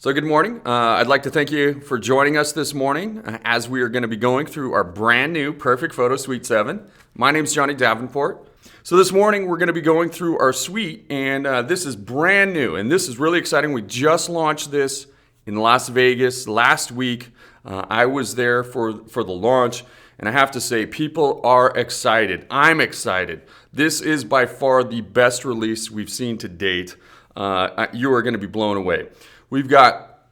So good morning. I'd like to thank you for joining us this morning as we are going to be going through our brand new Perfect Photo Suite 7. My name's Johnny Davenport. So this morning we're going to be going through our suite, and this is brand new, and this is really exciting. We just launched this in Las Vegas last week. I was there for the launch, and I have to say people are excited. I'm excited. This is by far the best release we've seen to date. You are going to be blown away. We've got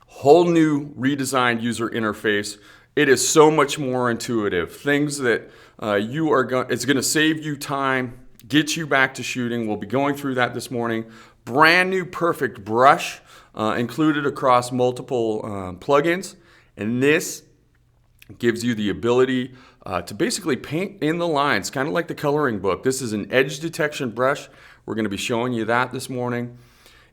whole new redesigned user interface. It is so much more intuitive. Things that it's going to save you time, get you back to shooting. We'll be going through that this morning. Brand new Perfect brush included across multiple plugins, and this gives you the ability to basically paint in the lines, kind of like the coloring book. This is an edge detection brush. We're going to be showing you that this morning.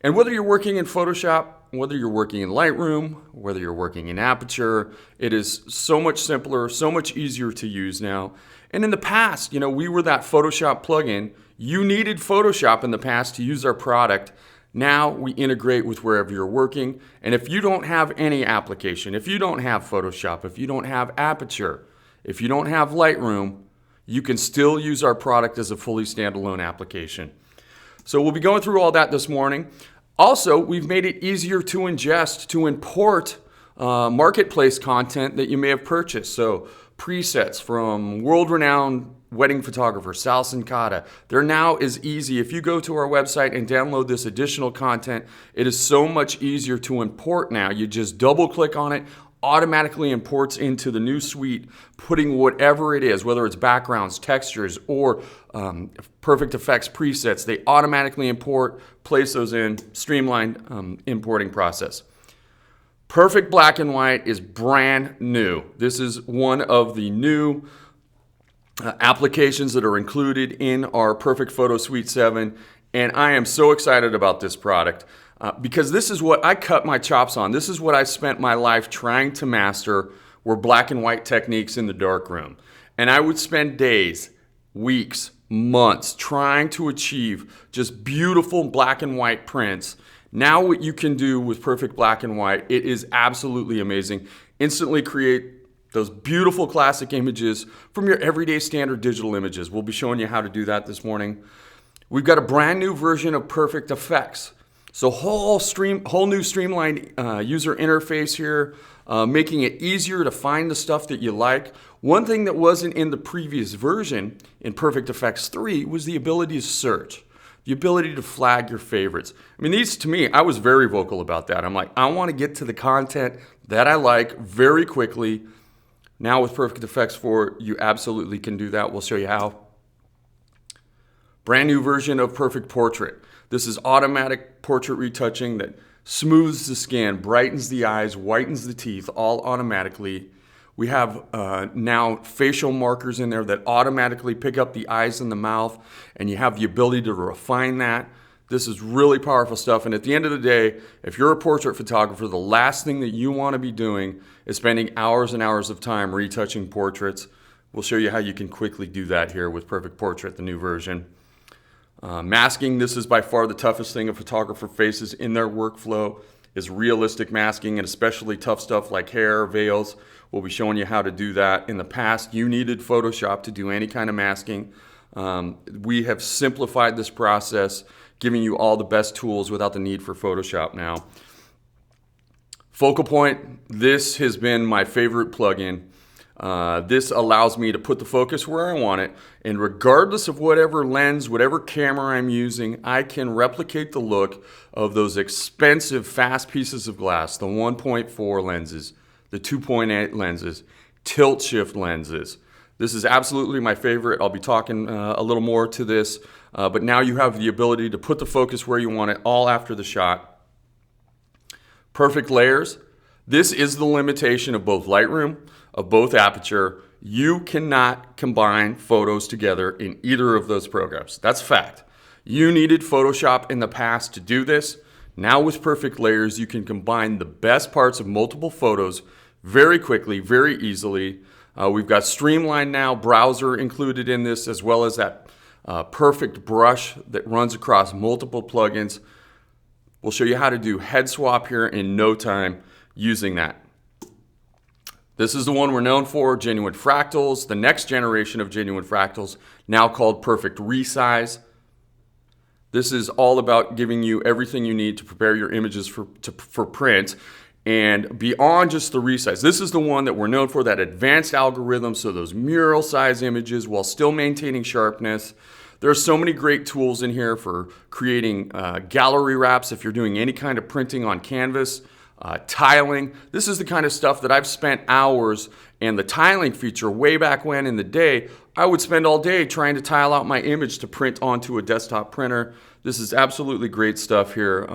And whether you're working in Photoshop, whether you're working in Lightroom, whether you're working in Aperture, it is so much simpler, so much easier to use now. And in the past, we were that Photoshop plugin. You needed Photoshop in the past to use our product. Now we integrate with wherever you're working. And if you don't have any application, if you don't have Photoshop, if you don't have Aperture, if you don't have Lightroom, you can still use our product as a fully standalone application. So we'll be going through all that this morning. Also, we've made it easier to ingest, to import marketplace content that you may have purchased. So presets from world-renowned wedding photographer Sal Sincata. They're now as easy. If you go to our website and download this additional content, it is so much easier to import now. You just double-click on it, automatically imports into the new suite, putting whatever it is, whether it's backgrounds, textures, or Perfect Effects presets. They automatically import, place those in, streamlined importing process. Perfect Black and White is brand new. This is one of the new applications that are included in our Perfect Photo Suite 7, and I am so excited about this product. Because this is what I cut my chops on. This is what I spent my life trying to master, were black and white techniques in the darkroom. And I would spend days, weeks, months trying to achieve just beautiful black and white prints. Now what you can do with Perfect Black and White, it is absolutely amazing. Instantly create those beautiful classic images from your everyday standard digital images. We'll be showing you how to do that this morning. We've got a brand new version of Perfect Effects. So whole new streamlined user interface here, making it easier to find the stuff that you like. One thing that wasn't in the previous version in Perfect Effects 3 was the ability to search, the ability to flag your favorites. I mean, these, to me, I was very vocal about that. I'm like, I want to get to the content that I like very quickly. Now with Perfect Effects 4, you absolutely can do that. We'll show you how. Brand new version of Perfect Portrait. This is automatic portrait retouching that smooths the skin, brightens the eyes, whitens the teeth, all automatically. We have now facial markers in there that automatically pick up the eyes and the mouth, and you have the ability to refine that. This is really powerful stuff, and at the end of the day, if you're a portrait photographer, the last thing that you want to be doing is spending hours and hours of time retouching portraits. We'll show you how you can quickly do that here with Perfect Portrait, the new version. Masking, this is by far the toughest thing a photographer faces in their workflow, is realistic masking, and especially tough stuff like hair, veils. We'll be showing you how to do that. In the past, you needed Photoshop to do any kind of masking. We have simplified this process, giving you all the best tools without the need for Photoshop now. Focal Point, this has been my favorite plugin. This allows me to put the focus where I want it, and regardless of whatever lens, whatever camera I'm using, I can replicate the look of those expensive fast pieces of glass, the 1.4 lenses, the 2.8 lenses, tilt shift lenses. This is absolutely my favorite. I'll be talking a little more to this, but now you have the ability to put the focus where you want it, all after the shot. Perfect layers. This is the limitation of both Lightroom, of both Aperture. You cannot combine photos together in either of those programs. That's a fact. You needed Photoshop in the past to do this. Now with Perfect Layers, you can combine the best parts of multiple photos very quickly, very easily. We've got Streamline now, browser included in this, as well as that Perfect brush that runs across multiple plugins. We'll show you how to do head swap here in no time using that. This is the one we're known for, Genuine Fractals, the next generation of Genuine Fractals, now called Perfect Resize. This is all about giving you everything you need to prepare your images for print. And beyond just the resize, this is the one that we're known for, that advanced algorithm, so those mural size images while still maintaining sharpness. There are so many great tools in here for creating gallery wraps if you're doing any kind of printing on canvas, tiling. This is the kind of stuff that I've spent hours, and the tiling feature way back when in the day, I would spend all day trying to tile out my image to print onto a desktop printer. This is absolutely great stuff here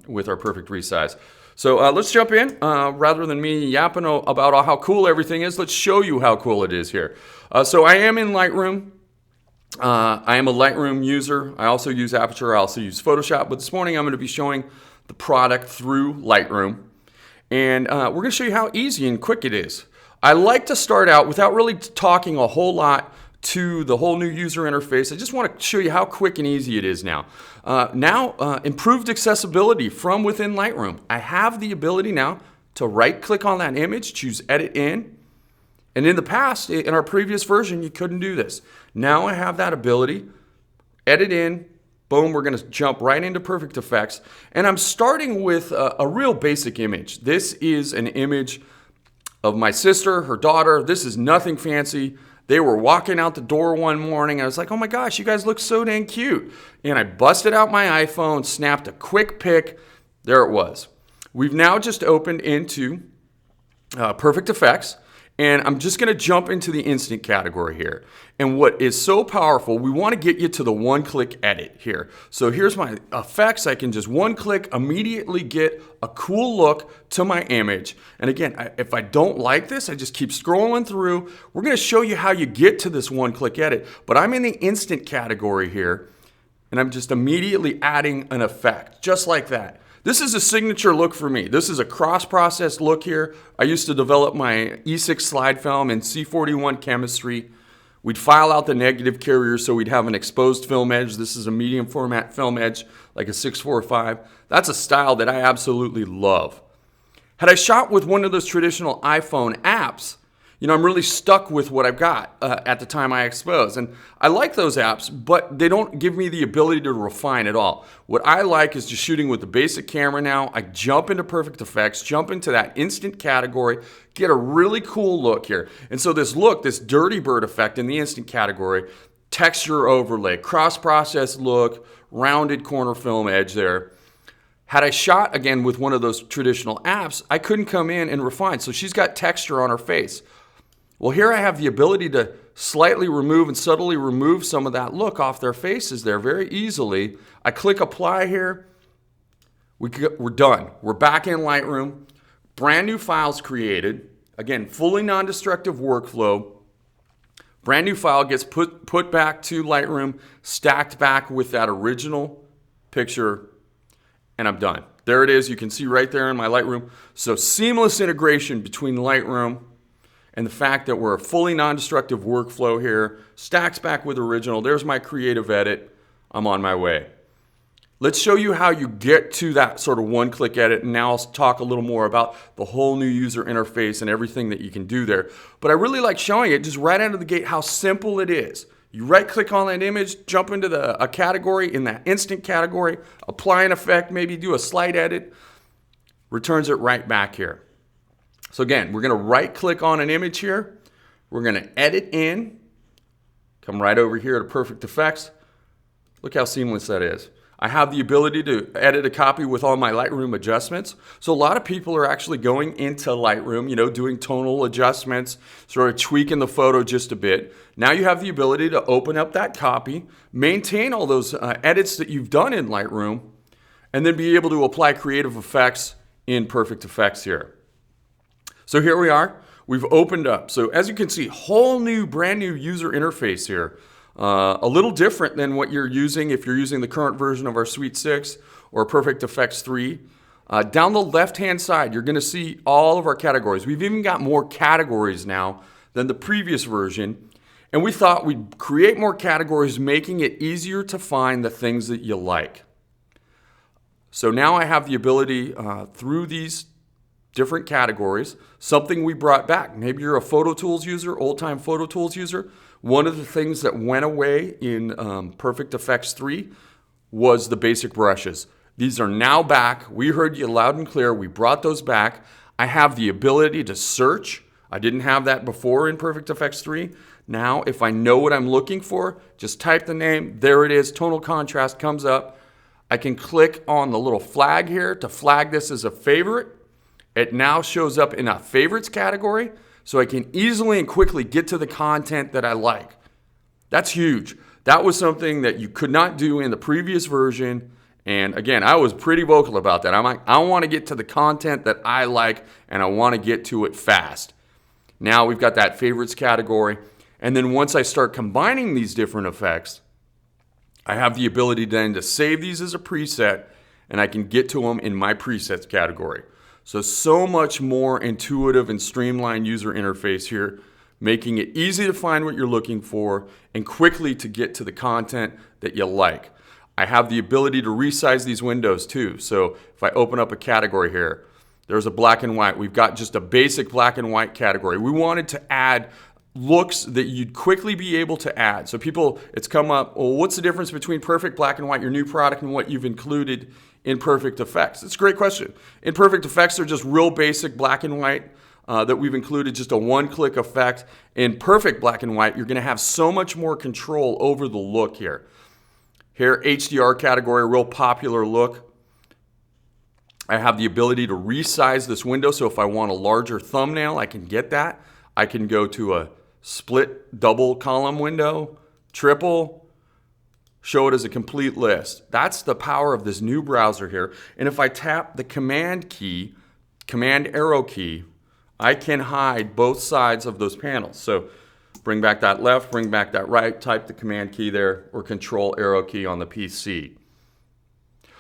with our Perfect Resize. So let's jump in. Rather than me yapping about how cool everything is, let's show you how cool it is here. So I am in Lightroom. I am a Lightroom user. I also use Aperture. I also use Photoshop. But this morning I'm going to be showing the product through Lightroom. And we're going to show you how easy and quick it is. I like to start out without really talking a whole lot to the whole new user interface. I just want to show you how quick and easy it is now. Improved accessibility from within Lightroom. I have the ability now to right-click on that image, choose Edit In. And in the past, in our previous version, you couldn't do this. Now I have that ability. Edit In. Boom, we're going to jump right into Perfect Effects. And I'm starting with a real basic image. This is an image of my sister, her daughter. This is nothing fancy. They were walking out the door one morning. I was like, oh my gosh, you guys look so dang cute. And I busted out my iPhone, snapped a quick pic. There it was. We've now just opened into Perfect Effects. And I'm just going to jump into the instant category here. And what is so powerful, we want to get you to the one-click edit here. So here's my effects. I can just one-click, immediately get a cool look to my image. And again, if I don't like this, I just keep scrolling through. We're going to show you how you get to this one-click edit. But I'm in the instant category here, and I'm just immediately adding an effect, just like that. This is a signature look for me. This is a cross-processed look here. I used to develop my E6 slide film in C41 chemistry. We'd file out the negative carrier so we'd have an exposed film edge. This is a medium format film edge, like a 645. That's a style that I absolutely love. Had I shot with one of those traditional iPhone apps, I'm really stuck with what I've got at the time I expose. And I like those apps, but they don't give me the ability to refine at all. What I like is just shooting with the basic camera now. I jump into Perfect Effects, jump into that instant category, get a really cool look here. And so this look, this Dirty Bird effect in the instant category, texture overlay, cross-processed look, rounded corner film edge there. Had I shot, again, with one of those traditional apps, I couldn't come in and refine. So she's got texture on her face. Well, here I have the ability to slightly remove and subtly remove some of that look off their faces there very easily. I click apply here. We're done. We're back in Lightroom. Brand new files created. Again, fully non-destructive workflow. Brand new file gets put back to Lightroom, stacked back with that original picture, and I'm done. There it is. You can see right there in my Lightroom. So seamless integration between Lightroom and the fact that we're a fully non-destructive workflow here, stacks back with original. There's my creative edit. I'm on my way. Let's show you how you get to that sort of one-click edit, and now I'll talk a little more about the whole new user interface and everything that you can do there. But I really like showing it just right out of the gate how simple it is. You right-click on that image, jump into a category, in that instant category, apply an effect, maybe do a slight edit, returns it right back here. So again, we're going to right-click on an image here. We're going to edit in. Come right over here to Perfect Effects. Look how seamless that is. I have the ability to edit a copy with all my Lightroom adjustments. So a lot of people are actually going into Lightroom, doing tonal adjustments, sort of tweaking the photo just a bit. Now you have the ability to open up that copy, maintain all those edits that you've done in Lightroom, and then be able to apply creative effects in Perfect Effects here. So here we are. We've opened up. So as you can see, whole new, brand new user interface here. A little different than what you're using if you're using the current version of our Suite 6 or Perfect Effects 3. Down the left-hand side, you're going to see all of our categories. We've even got more categories now than the previous version. And we thought we'd create more categories, making it easier to find the things that you like. So now I have the ability through these different categories, something we brought back. Maybe you're a Photo Tools user, old-time Photo Tools user. One of the things that went away in Perfect Effects 3 was the basic brushes. These are now back. We heard you loud and clear. We brought those back. I have the ability to search. I didn't have that before in Perfect Effects 3. Now, if I know what I'm looking for, just type the name. There it is. Tonal contrast comes up. I can click on the little flag here to flag this as a favorite. It now shows up in a favorites category, so I can easily and quickly get to the content that I like. That's huge. That was something that you could not do in the previous version. And again, I was pretty vocal about that. I'm like, I want to get to the content that I like, and I want to get to it fast. Now we've got that favorites category. And then once I start combining these different effects, I have the ability then to save these as a preset, and I can get to them in my presets category. So much more intuitive and streamlined user interface here, making it easy to find what you're looking for and quickly to get to the content that you like. I have the ability to resize these windows too. So if I open up a category here, there's a black and white. We've got just a basic black and white category. We wanted to add looks that you'd quickly be able to add. So people, it's come up, well, what's the difference between Perfect Black and White, your new product, and what you've included in Perfect Effects? It's a great question. In Perfect Effects, they're just real basic black and white that we've included, just a one-click effect. In Perfect Black and White, you're going to have so much more control over the look here. Here, HDR category, a real popular look. I have the ability to resize this window, so if I want a larger thumbnail, I can get that. I can go to a split double column window, triple, show it as a complete list. That's the power of this new browser here. And if I tap the command key, command arrow key, I can hide both sides of those panels. So bring back that left, bring back that right, type the command key there, or control arrow key on the PC.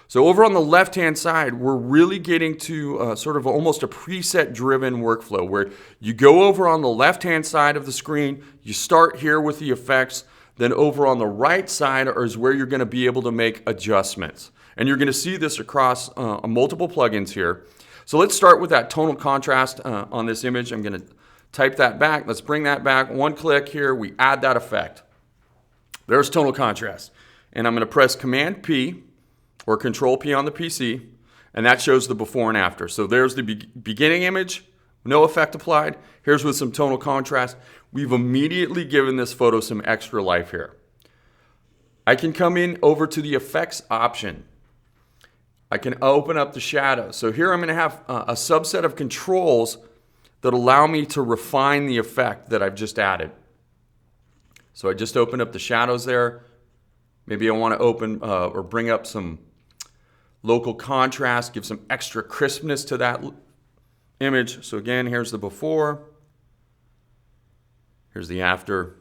So over on the left-hand side, we're really getting to sort of almost a preset-driven workflow where you go over on the left-hand side of the screen, you start here with the effects, then over on the right side is where you're going to be able to make adjustments. And you're going to see this across multiple plugins here. So let's start with that tonal contrast on this image. I'm going to type that back. Let's bring that back. One click here, we add that effect. There's tonal contrast. And I'm going to press Command P or Control P on the PC, and that shows the before and after. So there's the beginning image, no effect applied. Here's with some tonal contrast. We've immediately given this photo some extra life here. I can come in over to the effects option. I can open up the shadows. So here I'm going to have a subset of controls that allow me to refine the effect that I've just added. So I just opened up the shadows there. Maybe I want to open or bring up some local contrast, give some extra crispness to that image. So again, here's the before. Here's the after.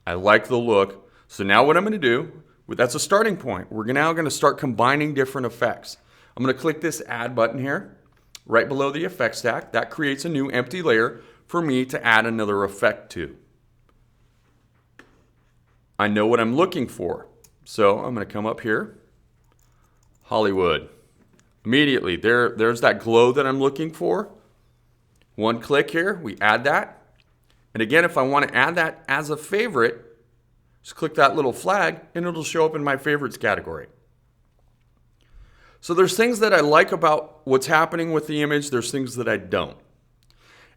I like the look. So now what I'm going to do, that's a starting point. We're now going to start combining different effects. I'm going to click this Add button here, right below the effect stack. That creates a new empty layer for me to add another effect to. I know what I'm looking for. So I'm going to come up here, Hollywood. Immediately, there's that glow that I'm looking for. One click here, we add that. And again, if I want to add that as a favorite, just click that little flag and it'll show up in my favorites category. So there's things that I like about what's happening with the image. There's things that I don't.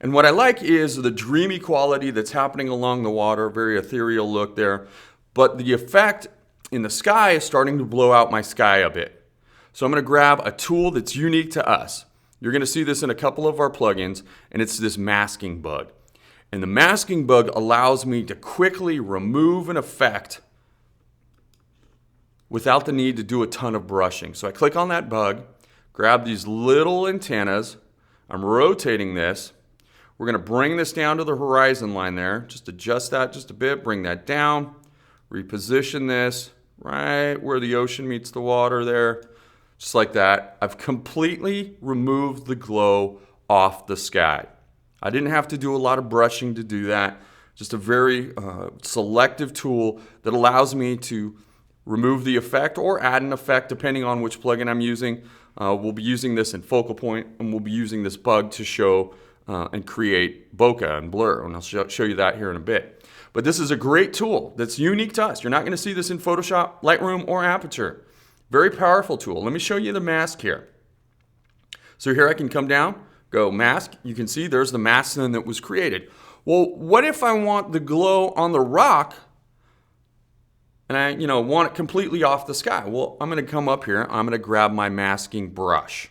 And what I like is the dreamy quality that's happening along the water, very ethereal look there. But the effect in the sky is starting to blow out my sky a bit. So I'm going to grab a tool that's unique to us. You're going to see this in a couple of our plugins, and it's this masking bug. And the masking bug allows me to quickly remove an effect without the need to do a ton of brushing. So I click on that bug, grab these little antennas, I'm rotating this. We're going to bring this down to the horizon line there, just adjust that just a bit, bring that down, reposition this right where the ocean meets the water there, just like that. I've completely removed the glow off the sky. I didn't have to do a lot of brushing to do that. Just a very selective tool that allows me to remove the effect or add an effect depending on which plugin I'm using. we'll be using this in focal point, and we'll be using this bug to show and create bokeh and blur, and I'll show you that here in a bit. But this is a great tool that's unique to us. You're not going to see this in Photoshop, Lightroom, or Aperture. Very powerful tool. Let me show you the mask here. So here I can come down, go mask. You can see there's the mask then that was created. Well, what if I want the glow on the rock and I want it completely off the sky? Well, I'm going to come up here. I'm going to grab my masking brush.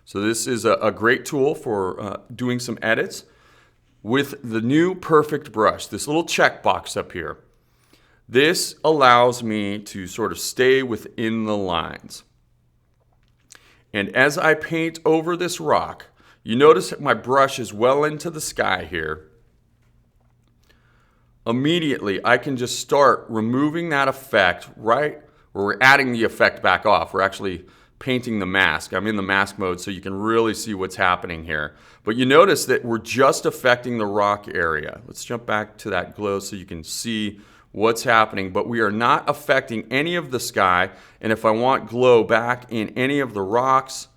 So this is a great tool for doing some edits with the new Perfect brush, this little checkbox up here. This allows me to sort of stay within the lines. And as I paint over this rock, you notice that my brush is well into the sky here. Immediately, I can just start removing that effect right where we're adding the effect back off. We're actually painting the mask. I'm in the mask mode so you can really see what's happening here. But you notice that we're just affecting the rock area. Let's jump back to that glow so you can see what's happening, but we are not affecting any of the sky. And if I want glow back in any of the rocks,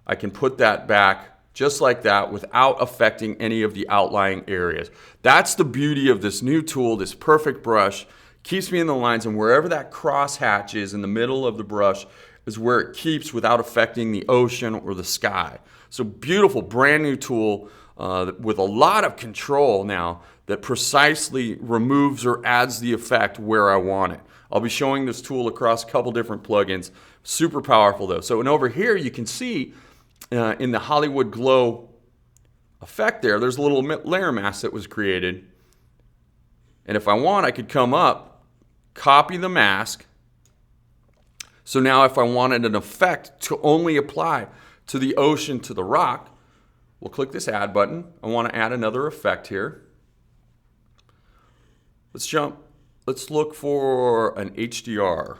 I can put that back just like that without affecting any of the outlying areas. That's the beauty of this new tool, this Perfect brush. Keeps me in the lines, and wherever that cross hatch is in the middle of the brush is where it keeps without affecting the ocean or the sky. So beautiful, brand new tool with a lot of control now that precisely removes or adds the effect where I want it. I'll be showing this tool across a couple different plugins. Super powerful though. So and over here you can see in the Hollywood Glow effect there's a little layer mask that was created. And if I want, I could come up, copy the mask. So now if I wanted an effect to only apply to the ocean, to the rock, we'll click this add button. I want to add another effect here. Let's look for an HDR.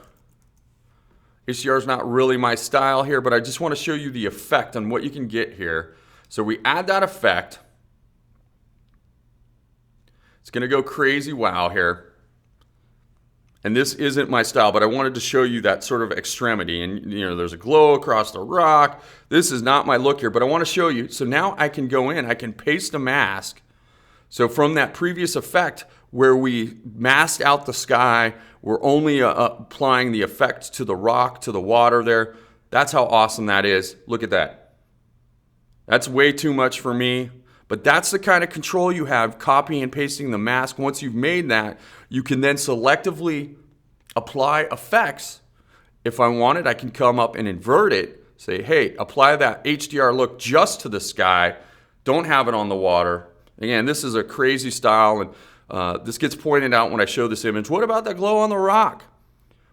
HDR is not really my style here, but I just want to show you the effect on what you can get here. So we add that effect. It's going to go crazy wow here. And this isn't my style, but I wanted to show you that sort of extremity. And there's a glow across the rock. This is not my look here, but I want to show you. So now I can go in, I can paste a mask. So from that previous effect where we masked out the sky, we're only applying the effect to the rock, to the water there. That's how awesome that is. Look at that. That's way too much for me. But that's the kind of control you have, copying and pasting the mask. Once you've made that, you can then selectively apply effects. If I want it, I can come up and invert it. Say, hey, apply that HDR look just to the sky. Don't have it on the water. Again, this is a crazy style, and this gets pointed out when I show this image. What about that glow on the rock?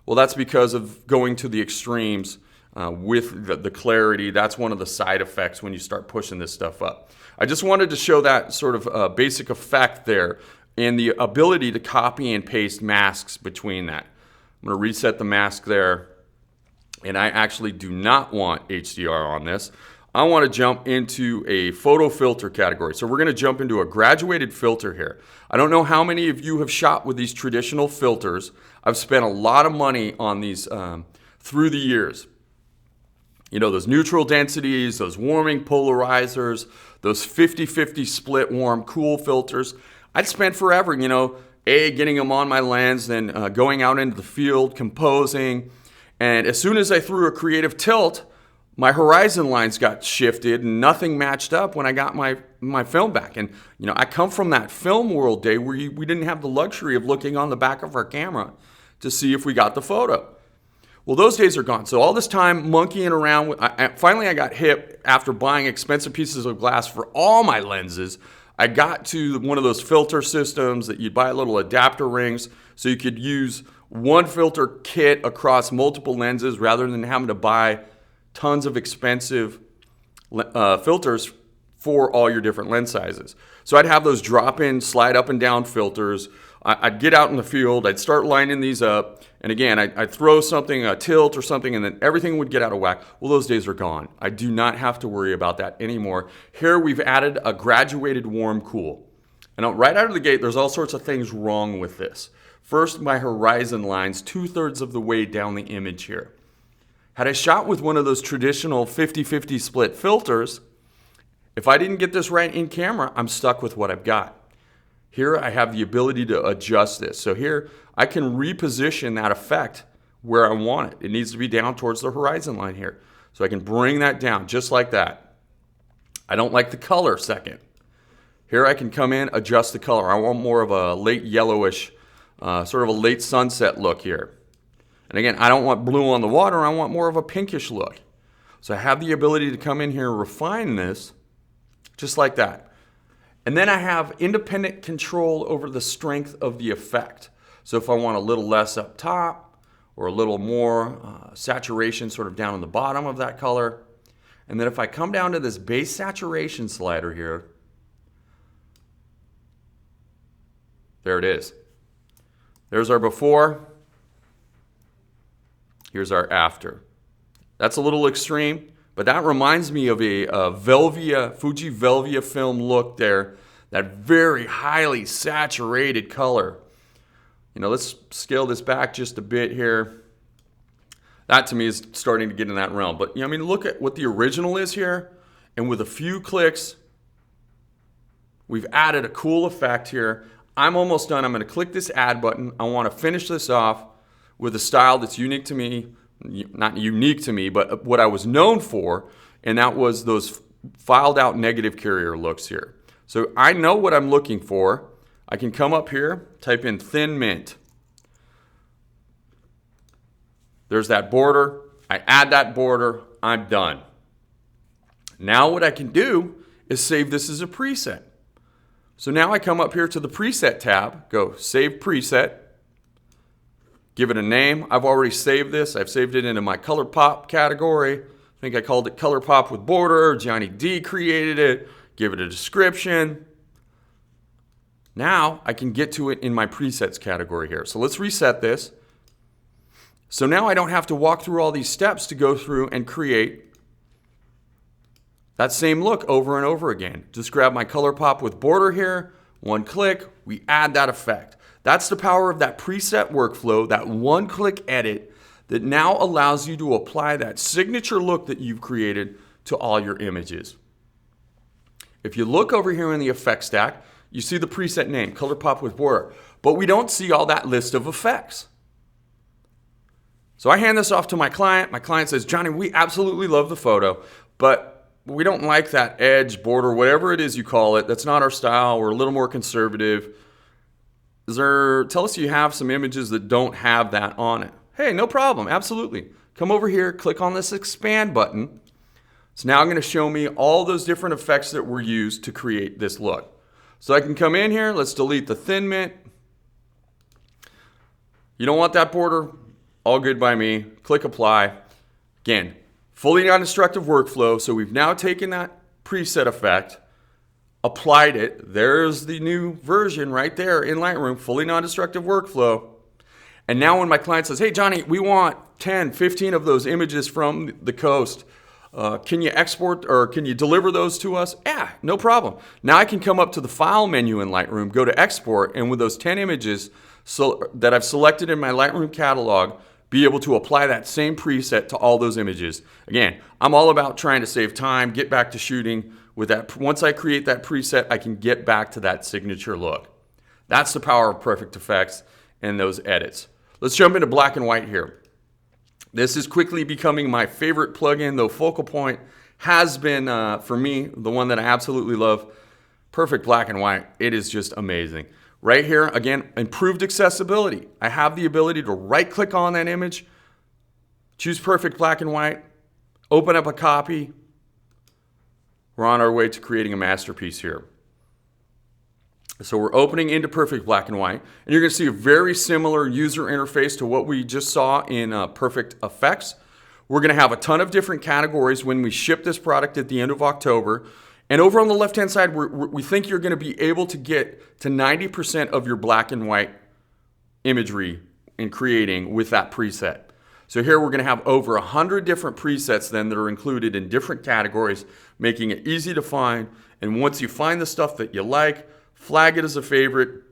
Well, that's because of going to the extremes with the clarity. That's one of the side effects when you start pushing this stuff up. I just wanted to show that sort of basic effect there and the ability to copy and paste masks between that. I'm going to reset the mask there, and I actually do not want HDR on this. I want to jump into a photo filter category. So we're going to jump into a graduated filter here. I don't know how many of you have shot with these traditional filters. I've spent a lot of money on these through the years. Those neutral densities, those warming polarizers, those 50-50 split warm cool filters. I'd spent forever, getting them on my lens, then going out into the field, composing. And as soon as I threw a creative tilt, my horizon lines got shifted and nothing matched up when I got my film back. And, I come from that film world day where we didn't have the luxury of looking on the back of our camera to see if we got the photo. Well, those days are gone. So all this time monkeying around, finally I got hip after buying expensive pieces of glass for all my lenses. I got to one of those filter systems that you'd buy little adapter rings so you could use one filter kit across multiple lenses rather than having to buy tons of expensive filters for all your different lens sizes. So I'd have those drop-in, slide up and down filters. I'd get out in the field, I'd start lining these up, and again, I'd throw something, a tilt or something, and then everything would get out of whack. Well, those days are gone. I do not have to worry about that anymore. Here we've added a graduated warm cool. And right out of the gate, there's all sorts of things wrong with this. First, my horizon lines 2/3 of the way down the image here. Had I shot with one of those traditional 50-50 split filters, if I didn't get this right in camera, I'm stuck with what I've got. Here I have the ability to adjust this. So here I can reposition that effect where I want it. It needs to be down towards the horizon line here. So I can bring that down just like that. I don't like the color second. Here I can come in, adjust the color. I want more of a late yellowish, sort of a late sunset look here. And again, I don't want blue on the water. I want more of a pinkish look. So I have the ability to come in here and refine this just like that. And then I have independent control over the strength of the effect. So if I want a little less up top or a little more saturation sort of down in the bottom of that color. And then if I come down to this base saturation slider here, there it is. There's our before. Here's our after. That's a little extreme, but that reminds me of a Velvia, Fuji Velvia film look there. That very highly saturated color. You know, let's scale this back just a bit here. That to me is starting to get in that realm. But, you know, I mean, look at what the original is here. And with a few clicks, we've added a cool effect here. I'm almost done. I'm going to click this add button. I want to finish this off with a style that's unique to me. Not unique to me, but what I was known for. And that was those filed out negative carrier looks here. So I know what I'm looking for. I can come up here, type in thin mint. There's that border. I add that border. I'm done. Now what I can do is save this as a preset. So now I come up here to the preset tab, go save preset, give it a name. I've already saved this. I've saved it into my ColourPop category. I think I called it ColourPop with border. Johnny D created it. Give it a description. Now I can get to it in my presets category here. So let's reset this. So now I don't have to walk through all these steps to go through and create that same look over and over again. Just grab my ColourPop with border here, one click, we add that effect. That's the power of that preset workflow, that one-click edit that now allows you to apply that signature look that you've created to all your images. If you look over here in the effect stack, you see the preset name, ColourPop with border, but we don't see all that list of effects. So I hand this off to my client. My client says, Johnny, we absolutely love the photo, but we don't like that edge, border, whatever it is you call it. That's not our style. We're a little more conservative. Tell us you have some images that don't have that on it. Hey, no problem. Absolutely. Come over here, click on this expand button. It's now going to show me all those different effects that were used to create this look. So I can come in here. Let's delete the thin mint. You don't want that border? All good by me. Click apply. Again, fully non-destructive workflow. So we've now taken that preset effect, applied it. There's the new version right there in Lightroom, fully non-destructive workflow. And now when my client says, hey, Johnny, we want 10, 15 of those images from the coast. Can you export or can you deliver those to us? Yeah, no problem. Now I can come up to the file menu in Lightroom, go to export, and with those 10 images that I've selected in my Lightroom catalog, be able to apply that same preset to all those images. Again, I'm all about trying to save time, get back to shooting with that. Once I create that preset, I can get back to that signature look. That's the power of Perfect Effects and those edits. Let's jump into black and white here. This is quickly becoming my favorite plugin, though Focal Point has been, for me, the one that I absolutely love. Perfect Black and White. It is just amazing. Right here, again, improved accessibility. I have the ability to right-click on that image, choose Perfect Black and White, open up a copy. We're on our way to creating a masterpiece here. So we're opening into Perfect Black and White, and you're going to see a very similar user interface to what we just saw in Perfect Effects. We're going to have a ton of different categories when we ship this product at the end of October. And over on the left-hand side, we think you're going to be able to get to 90% of your black and white imagery in creating with that preset. So here we're going to have over 100 different presets then that are included in different categories, making it easy to find. And once you find the stuff that you like, flag it as a favorite.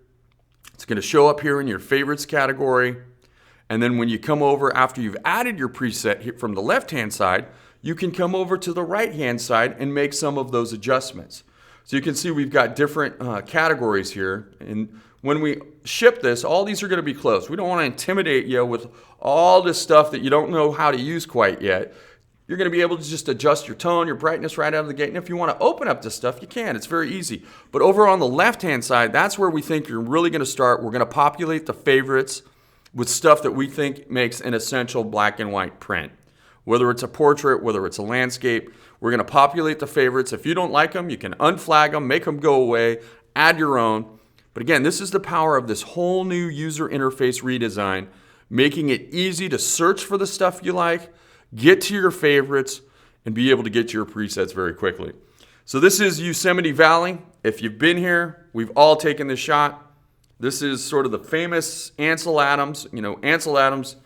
It's going to show up here in your favorites category. And then when you come over after you've added your preset from the left-hand side, you can come over to the right-hand side and make some of those adjustments. So you can see we've got different categories here. And when we ship this, all these are going to be closed. We don't want to intimidate you with all this stuff that you don't know how to use quite yet. You're going to be able to just adjust your tone, your brightness right out of the gate. And if you want to open up this stuff, you can. It's very easy. But over on the left-hand side, that's where we think you're really going to start. We're going to populate the favorites with stuff that we think makes an essential black and white print. Whether it's a portrait, whether it's a landscape, we're going to populate the favorites. If you don't like them, you can unflag them, make them go away, add your own. But again, this is the power of this whole new user interface redesign, making it easy to search for the stuff you like, get to your favorites, and be able to get to your presets very quickly. So this is Yosemite Valley. If you've been here, we've all taken this shot. This is sort of the famous Ansel Adams, Ansel Adams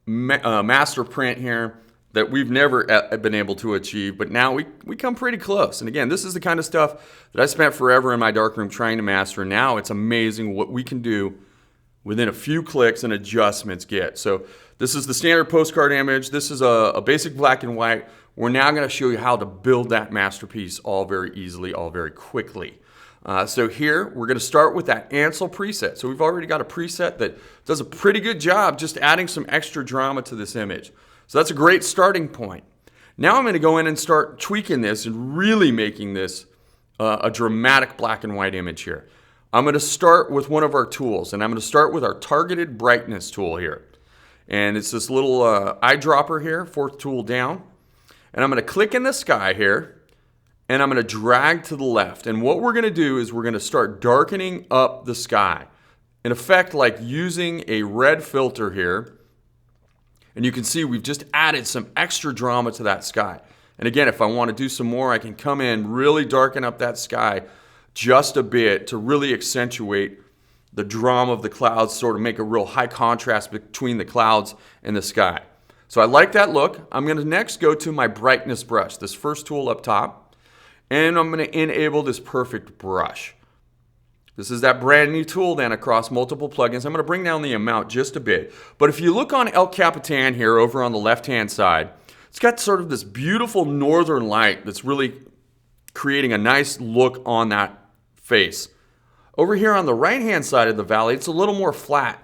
master print here that we've never been able to achieve, but now we come pretty close. And again, this is the kind of stuff that I spent forever in my darkroom trying to master. Now it's amazing what we can do within a few clicks and adjustments get. So this is the standard postcard image. This is a basic black and white. We're now going to show you how to build that masterpiece all very easily, all very quickly. So here, we're going to start with that Ansel preset. So we've already got a preset that does a pretty good job just adding some extra drama to this image. So that's a great starting point. Now I'm going to go in and start tweaking this and really making this a dramatic black and white image here. I'm going to start with one of our tools, and I'm going to start with our targeted brightness tool here. And it's this little eyedropper here, fourth tool down. And I'm going to click in the sky here. And I'm going to drag to the left. And what we're going to do is we're going to start darkening up the sky. In effect, like using a red filter here. And you can see we've just added some extra drama to that sky. And again, if I want to do some more, I can come in, really darken up that sky just a bit to really accentuate the drama of the clouds, sort of make a real high contrast between the clouds and the sky. So I like that look. I'm going to next go to my brightness brush, this first tool up top. And I'm going to enable this perfect brush. This is that brand new tool then across multiple plugins. I'm going to bring down the amount just a bit. But if you look on El Capitan here over on the left-hand side, it's got sort of this beautiful northern light that's really creating a nice look on that face. Over here on the right-hand side of the valley, it's a little more flat.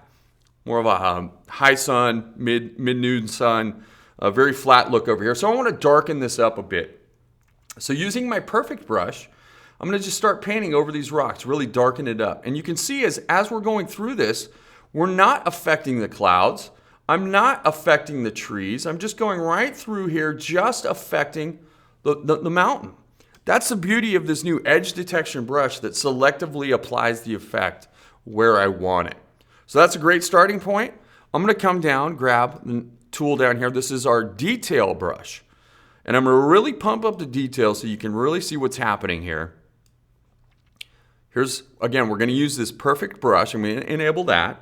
More of a high sun, mid-noon sun, a very flat look over here. So I want to darken this up a bit. So using my perfect brush, I'm going to just start painting over these rocks, really darken it up. And you can see as we're going through this, we're not affecting the clouds. I'm not affecting the trees. I'm just going right through here, just affecting the mountain. That's the beauty of this new edge detection brush that selectively applies the effect where I want it. So that's a great starting point. I'm going to come down, grab the tool down here. This is our detail brush. And I'm going to really pump up the details so you can really see what's happening here. Here's, again, we're going to use this perfect brush. I'm going to enable that.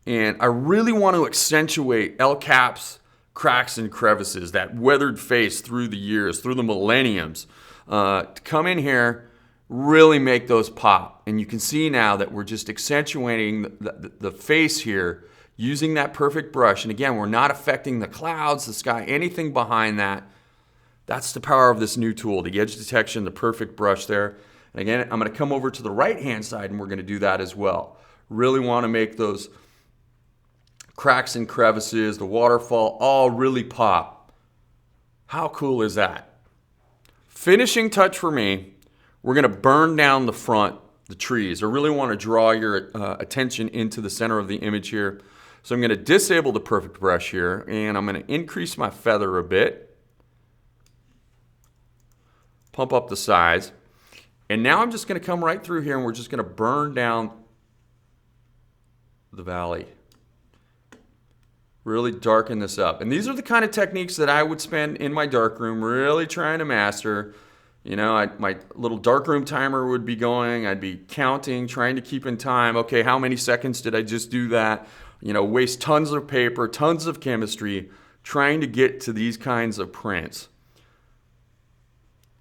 And I really want to accentuate El Cap's cracks and crevices, that weathered face through the years, through the millenniums. To come in here, really make those pop. And you can see now that we're just accentuating the face here using that perfect brush. And again, we're not affecting the clouds, the sky, anything behind that. That's the power of this new tool, the edge detection, the perfect brush there. And again, I'm going to come over to the right-hand side and we're going to do that as well. Really want to make those cracks and crevices, the waterfall, all really pop. How cool is that? Finishing touch for me, we're going to burn down the front, the trees. I really want to draw your attention into the center of the image here. So I'm going to disable the perfect brush here and I'm going to increase my feather a bit. Pump up the size. And now I'm just going to come right through here and we're just going to burn down the valley. Really darken this up. And these are the kind of techniques that I would spend in my darkroom really trying to master. You know, my little darkroom timer would be going. I'd be counting, trying to keep in time. Okay, how many seconds did I just do that? You know, waste tons of paper, tons of chemistry, trying to get to these kinds of prints.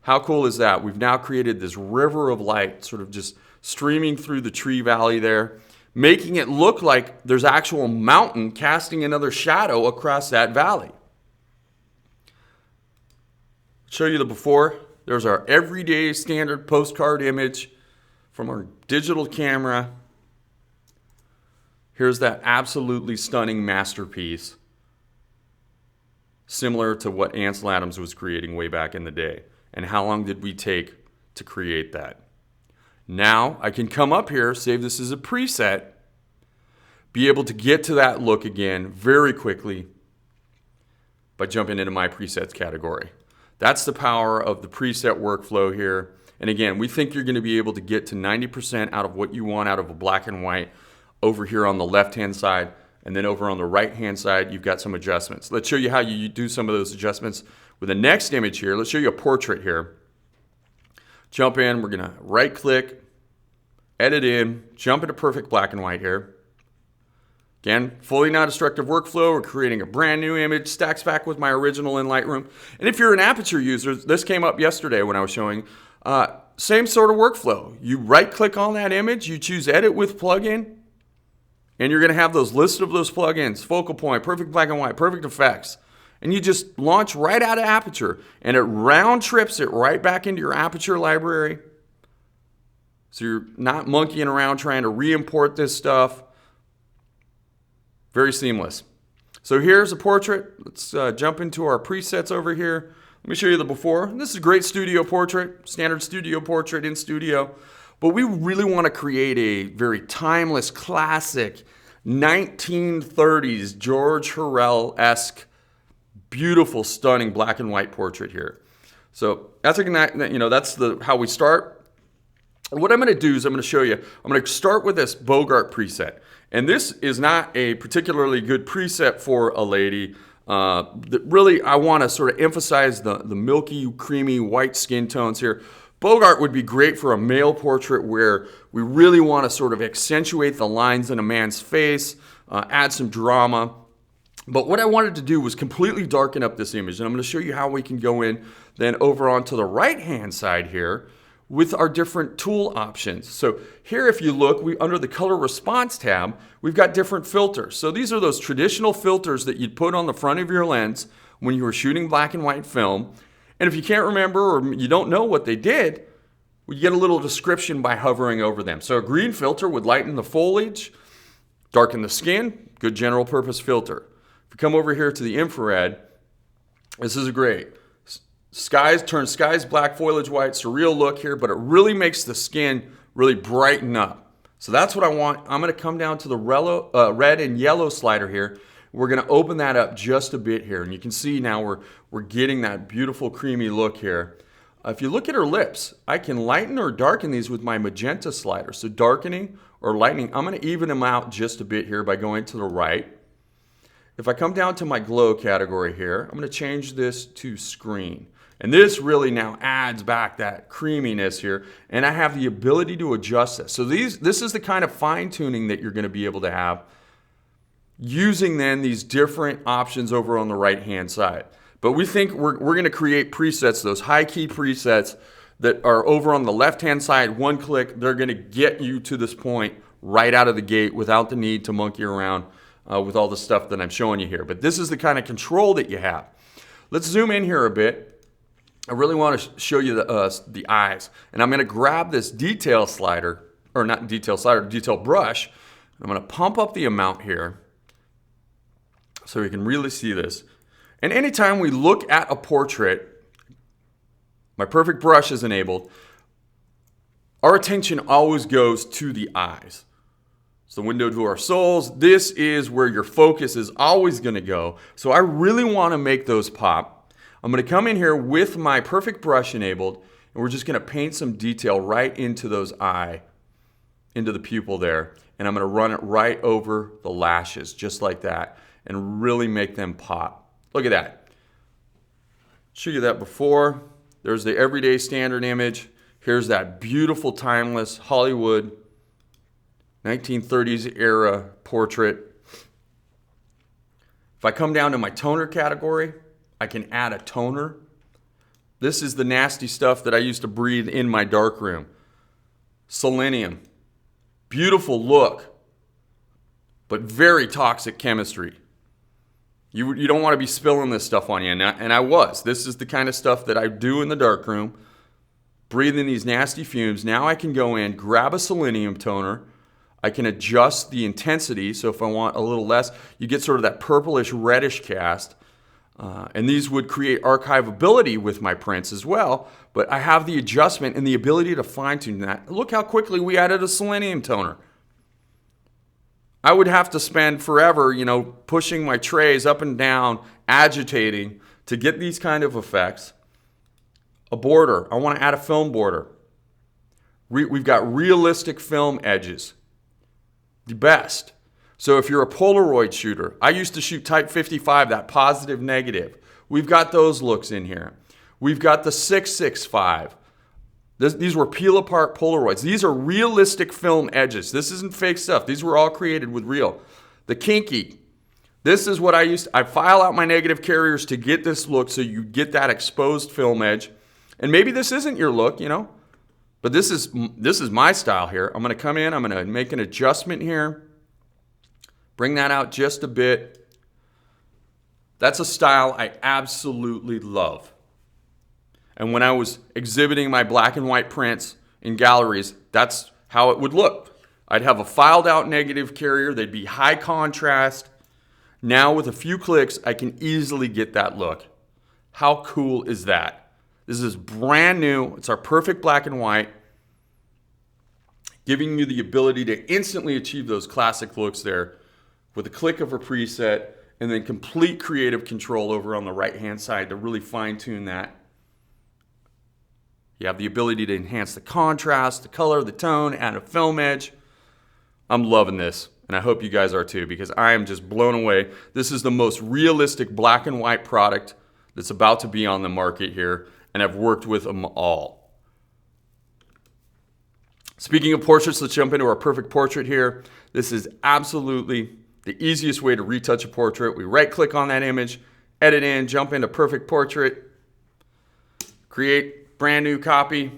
How cool is that? We've now created this river of light sort of just streaming through the tree valley there, making it look like there's actual mountain casting another shadow across that valley. Show you the before. There's our everyday standard postcard image from our digital camera. Here's that absolutely stunning masterpiece, similar to what Ansel Adams was creating way back in the day. And how long did we take to create that? Now I can come up here, save this as a preset, be able to get to that look again very quickly by jumping into my presets category. That's the power of the preset workflow here. And again, we think you're going to be able to get to 90% out of what you want out of a black and white over here on the left-hand side. And then over on the right-hand side, you've got some adjustments. Let's show you how you do some of those adjustments with the next image here. Let's show you a portrait here. Jump in, we're gonna right click, edit in, jump into perfect black and white here. Again, fully non-destructive workflow. We're creating a brand new image, stacks back with my original in Lightroom. And if you're an Aperture user, this came up yesterday when I was showing, same sort of workflow. You right click on that image, you choose edit with plugin, and you're gonna have those list of those plugins, focal point, perfect black and white, perfect effects. And you just launch right out of Aperture, and it round trips it right back into your Aperture library. So you're not monkeying around trying to re-import this stuff. Very seamless. So here's a portrait. Let's jump into our presets over here. Let me show you the before. This is a great studio portrait, standard studio portrait in studio. But we really want to create a very timeless, classic, 1930s George Hurrell-esque, beautiful, stunning black and white portrait here. So that's how we start. What I'm going to do is I'm going to show you. I'm going to start with this Bogart preset, and this is not a particularly good preset for a lady. Really, I want to sort of emphasize the milky, creamy, white skin tones here. Bogart would be great for a male portrait where we really want to sort of accentuate the lines in a man's face, add some drama. But what I wanted to do was completely darken up this image, and I'm going to show you how we can go in then over onto the right-hand side here with our different tool options. So here, if you look, under the color response tab, we've got different filters. So these are those traditional filters that you'd put on the front of your lens when you were shooting black and white film. And if you can't remember or you don't know what they did, you get a little description by hovering over them. So a green filter would lighten the foliage, darken the skin, good general purpose filter. If you come over here to the infrared, this is great. Turn skies black, foliage white, surreal look here, but it really makes the skin really brighten up. So that's what I want. I'm going to come down to the red and yellow slider here. We're going to open that up just a bit here, and you can see now we're getting that beautiful creamy look here. If you look at her lips, I can lighten or darken these with my magenta slider. So darkening or lightening, I'm going to even them out just a bit here by going to the right. If I come down to my glow category here, I'm going to change this to screen. And this really now adds back that creaminess here, and I have the ability to adjust this. So this is the kind of fine tuning that you're going to be able to have using then these different options over on the right hand side. But we think we're going to create presets, those high key presets that are over on the left hand side, one click, they're going to get you to this point right out of the gate without the need to monkey around with all the stuff that I'm showing you here. But this is the kind of control that you have. Let's zoom in here a bit. I really want to show you the eyes. And I'm going to grab this detail slider, or not detail slider, detail brush. I'm going to pump up the amount here so we can really see this. And anytime we look at a portrait, my perfect brush is enabled, our attention always goes to the eyes. It's the window to our souls. This is where your focus is always going to go. So I really want to make those pop. I'm going to come in here with my perfect brush enabled, and we're just going to paint some detail right into those into the pupil there. And I'm going to run it right over the lashes, just like that, and really make them pop. Look at that. Show you that before. There's the everyday standard image. Here's that beautiful, timeless Hollywood 1930s era portrait. If I come down to my toner category, I can add a toner. This is the nasty stuff that I used to breathe in my darkroom. Selenium. Beautiful look. but very toxic chemistry. You don't want to be spilling this stuff on you, and I was. This is the kind of stuff that I do in the darkroom, breathing these nasty fumes. Now I can go in, grab a selenium toner. I can adjust the intensity, so if I want a little less, you get sort of that purplish reddish cast. And these would create archivability with my prints as well, but I have the adjustment and the ability to fine tune that. Look how quickly we added a selenium toner. I would have to spend forever, pushing my trays up and down, agitating to get these kind of effects. A border, I want to add a film border. We've got realistic film edges. The best. So if you're a Polaroid shooter, I used to shoot Type 55, that positive negative. We've got those looks in here. We've got the 665. These were peel apart Polaroids. These are realistic film edges. This isn't fake stuff. These were all created with real. The Kinky. This is what I file out my negative carriers to get this look so you get that exposed film edge. And maybe this isn't your look, but this is my style here. I'm going to come in, I'm going to make an adjustment here. Bring that out just a bit. That's a style I absolutely love. And when I was exhibiting my black and white prints in galleries, that's how it would look. I'd have a filed out negative carrier. They'd be high contrast. Now with a few clicks, I can easily get that look. How cool is that? This is brand new. It's our perfect black and white, giving you the ability to instantly achieve those classic looks there with a click of a preset, and then complete creative control over on the right-hand side to really fine-tune that. You have the ability to enhance the contrast, the color, the tone, add a film edge. I'm loving this, and I hope you guys are too, because I am just blown away. This is the most realistic black and white product that's about to be on the market here, and I've worked with them all. Speaking of portraits, let's jump into our perfect portrait here. This is absolutely the easiest way to retouch a portrait. We right-click on that image, edit in, jump into perfect portrait, create brand new copy.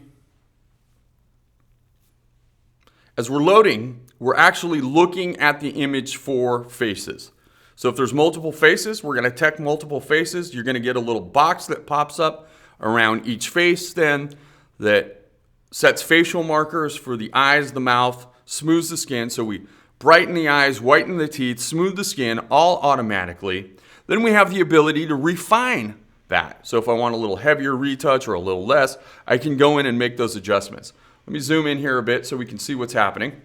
As we're loading, we're actually looking at the image for faces. So if there's multiple faces, we're going to detect multiple faces. You're going to get a little box that pops up around each face then that sets facial markers for the eyes, the mouth, smooths the skin. So we brighten the eyes, whiten the teeth, smooth the skin, all automatically. Then we have the ability to refine that. So if I want a little heavier retouch or a little less, I can go in and make those adjustments. Let me zoom in here a bit so we can see what's happening.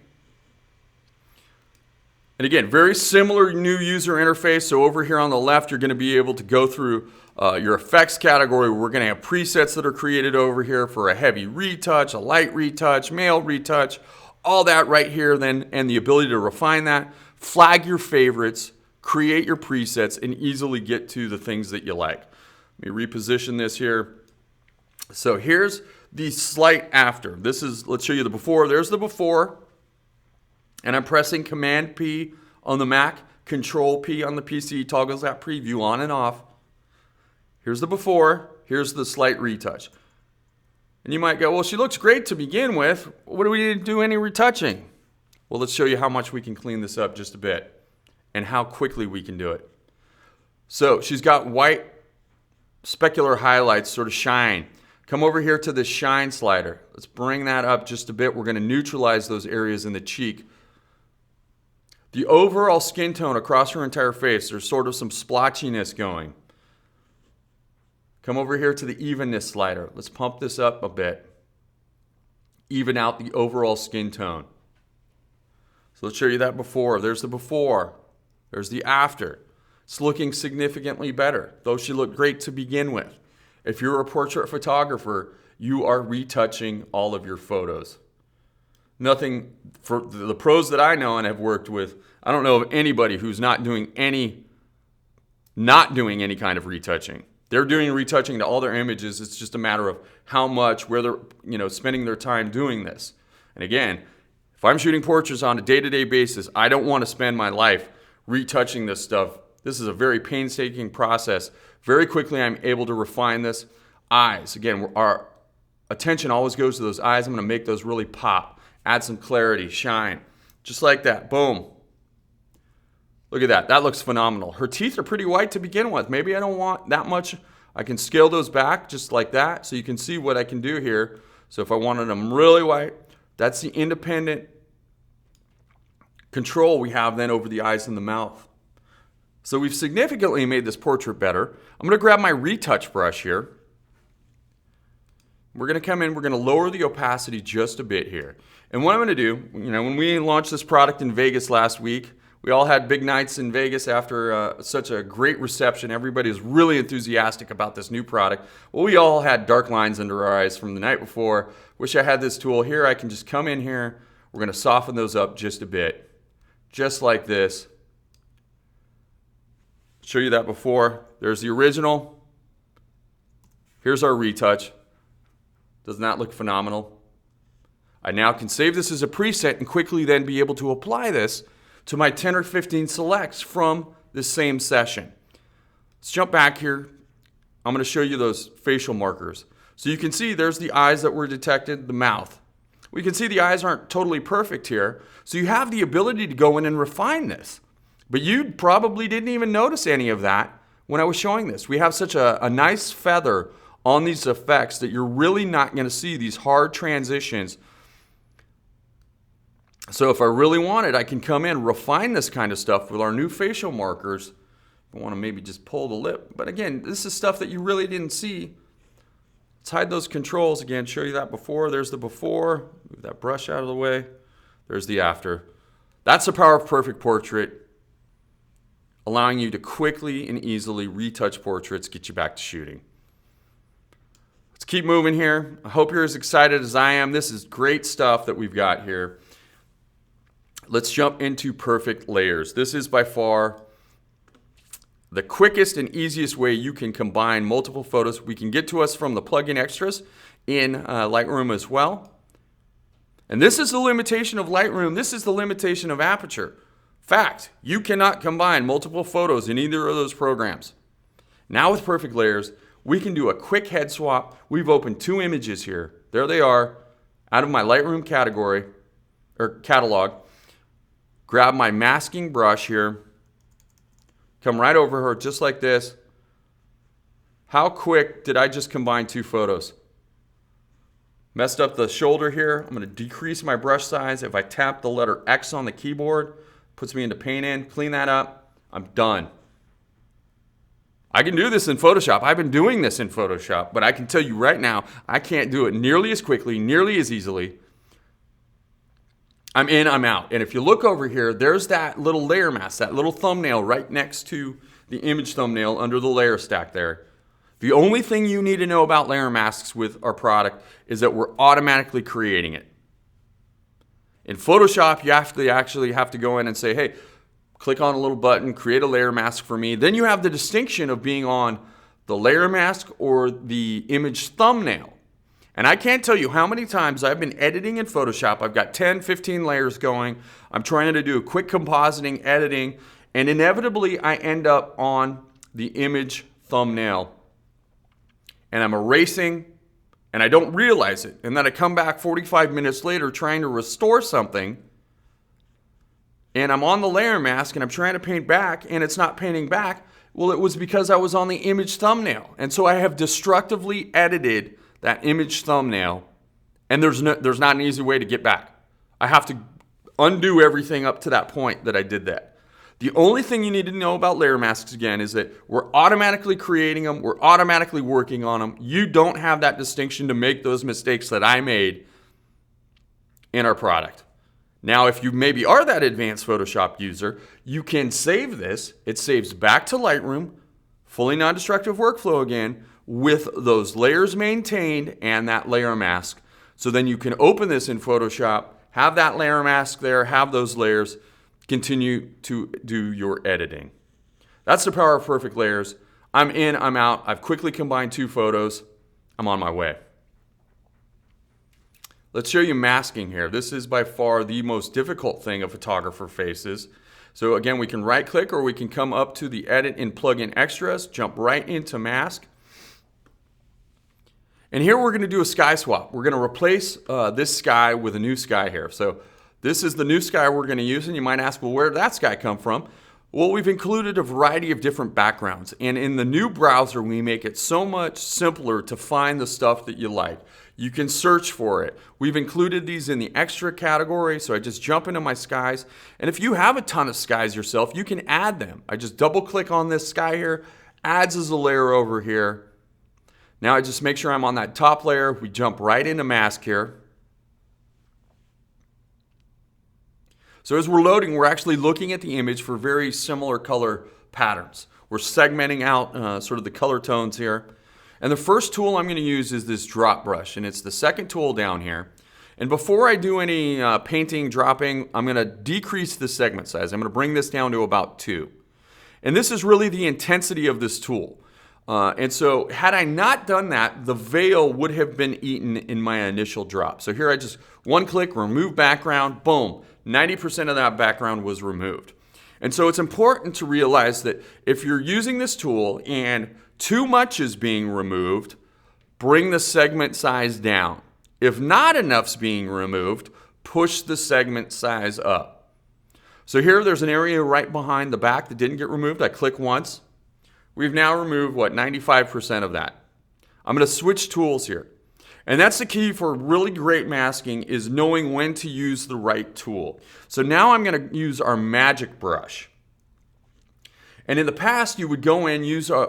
And again, very similar new user interface. So over here on the left, you're going to be able to go through your effects category. We're going to have presets that are created over here for a heavy retouch, a light retouch, male retouch, all that right here then, and the ability to refine that, flag your favorites, create your presets, and easily get to the things that you like. Let me reposition this here. So here's the slight after. Let's show you the before. There's the before. And I'm pressing Command P on the Mac, Control P on the PC, toggles that preview on and off. Here's the before, here's the slight retouch. And you might go, well, she looks great to begin with. What do we need to do any retouching? Well, let's show you how much we can clean this up just a bit and how quickly we can do it. So she's got white specular highlights, sort of shine. Come over here to the shine slider. Let's bring that up just a bit. We're going to neutralize those areas in the cheek. The overall skin tone across her entire face, there's sort of some splotchiness going. Come over here to the evenness slider. Let's pump this up a bit. Even out the overall skin tone. So let's show you that before. There's the before. There's the after. It's looking significantly better, though she looked great to begin with. If you're a portrait photographer, you are retouching all of your photos. Nothing, for the pros that I know and have worked with, I don't know of anybody who's not doing any kind of retouching. They're doing retouching to all their images. It's just a matter of how much, where they're spending their time doing this. And again, if I'm shooting portraits on a day-to-day basis, I don't want to spend my life retouching this stuff. This is a very painstaking process. Very quickly, I'm able to refine this. Eyes, again, our attention always goes to those eyes. I'm going to make those really pop. Add some clarity, shine. Just like that, boom. Look at that. That looks phenomenal. Her teeth are pretty white to begin with. Maybe I don't want that much. I can scale those back just like that so you can see what I can do here. So if I wanted them really white, that's the independent control we have then over the eyes and the mouth. So we've significantly made this portrait better. I'm going to grab my retouch brush here. We're going to come in, we're going to lower the opacity just a bit here. And what I'm going to do, when we launched this product in Vegas last week, we all had big nights in Vegas after such a great reception. Everybody was really enthusiastic about this new product. Well, we all had dark lines under our eyes from the night before. Wish I had this tool here. I can just come in here. We're going to soften those up just a bit, just like this. Show you that before. There's the original. Here's our retouch. Doesn't that look phenomenal? I now can save this as a preset and quickly then be able to apply this to my 10 or 15 selects from this same session. Let's jump back here. I'm going to show you those facial markers. So you can see there's the eyes that were detected, the mouth. We can see the eyes aren't totally perfect here. So you have the ability to go in and refine this. But you probably didn't even notice any of that when I was showing this. We have such a nice feather on these effects that you're really not going to see these hard transitions. So if I really wanted, I can come in, refine this kind of stuff with our new facial markers. I want to maybe just pull the lip. But again, this is stuff that you really didn't see. Let's hide those controls again, show you that before. There's the before. Move that brush out of the way. There's the after. That's the power of Perfect Portrait, allowing you to quickly and easily retouch portraits, get you back to shooting. Let's keep moving here. I hope you're as excited as I am. This is great stuff that we've got here. Let's jump into Perfect Layers. This is by far the quickest and easiest way you can combine multiple photos. We can get to us from the plugin extras in Lightroom as well. And this is the limitation of Lightroom. This is the limitation of Aperture. Fact, you cannot combine multiple photos in either of those programs. Now with Perfect Layers, we can do a quick head swap. We've opened 2 images here. There they are, out of my Lightroom category, or catalog. Grab my masking brush here, come right over her just like this. How quick did I just combine 2 photos? Messed up the shoulder here. I'm going to decrease my brush size. If I tap the letter X on the keyboard, puts me into Paint In, clean that up, I'm done. I can do this in Photoshop. I've been doing this in Photoshop, but I can tell you right now, I can't do it nearly as quickly, nearly as easily. I'm in, I'm out. And if you look over here, there's that little layer mask, that little thumbnail right next to the image thumbnail under the layer stack there. The only thing you need to know about layer masks with our product is that we're automatically creating it. In Photoshop, you actually have to go in and say, hey, click on a little button, create a layer mask for me. Then you have the distinction of being on the layer mask or the image thumbnail. And I can't tell you how many times I've been editing in Photoshop. I've got 10, 15 layers going. I'm trying to do quick compositing, editing, and inevitably I end up on the image thumbnail. And I'm erasing, and I don't realize it. And then I come back 45 minutes later trying to restore something, and I'm on the layer mask, and I'm trying to paint back, and it's not painting back. Well, it was because I was on the image thumbnail. And so I have destructively edited that image thumbnail, and there's not an easy way to get back. I have to undo everything up to that point that I did that. The only thing you need to know about layer masks, again, is that we're automatically creating them. We're automatically working on them. You don't have that distinction to make those mistakes that I made in our product. Now, if you maybe are that advanced Photoshop user, you can save this. It saves back to Lightroom, fully non-destructive workflow again, with those layers maintained and that layer mask. So then you can open this in Photoshop, have that layer mask there, have those layers, continue to do your editing. That's the power of Perfect Layers. I'm in, I'm out. I've quickly combined 2 photos. I'm on my way. Let's show you masking here. This is by far the most difficult thing a photographer faces. So again, we can right click or we can come up to the Edit in Plugin Extras, jump right into Mask. And here we're going to do a sky swap. We're going to replace this sky with a new sky here. So this is the new sky we're going to use, and you might ask, well, where did that sky come from? Well, we've included a variety of different backgrounds, and in the new browser, we make it so much simpler to find the stuff that you like. You can search for it. We've included these in the extra category, so I just jump into my skies. And if you have a ton of skies yourself, you can add them. I just double click on this sky here, adds as a layer over here. Now I just make sure I'm on that top layer. We jump right into mask here. So as we're loading, we're actually looking at the image for very similar color patterns. We're segmenting out sort of the color tones here. And the first tool I'm going to use is this drop brush, and it's the second tool down here. And before I do any painting, dropping, I'm going to decrease the segment size. I'm going to bring this down to about 2. And this is really the intensity of this tool. And so had I not done that, the veil would have been eaten in my initial drop. So here I just one click, remove background, boom. 90% of that background was removed. And so it's important to realize that if you're using this tool and too much is being removed, bring the segment size down. If not enough's being removed, push the segment size up. So here there's an area right behind the back that didn't get removed. I click once. We've now removed, 95% of that. I'm going to switch tools here. And that's the key for really great masking, is knowing when to use the right tool. So now I'm going to use our magic brush. And in the past, you would go in,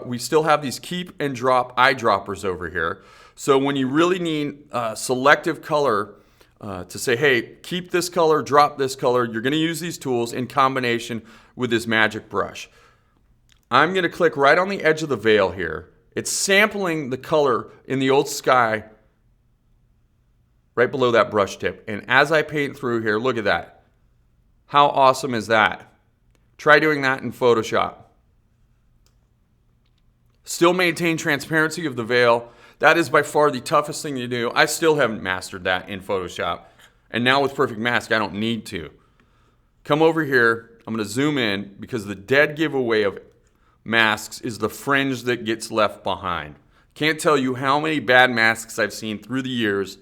we still have these keep and drop eyedroppers over here. So when you really need selective color to say, hey, keep this color, drop this color, you're going to use these tools in combination with this magic brush. I'm going to click right on the edge of the veil here. It's sampling the color in the old sky right below that brush tip. And as I paint through here, look at that. How awesome is that? Try doing that in Photoshop. Still maintain transparency of the veil. That is by far the toughest thing to do. I still haven't mastered that in Photoshop. And now with Perfect Mask, I don't need to. Come over here. I'm going to zoom in because the dead giveaway of masks is the fringe that gets left behind. Can't tell you how many bad masks I've seen through the years.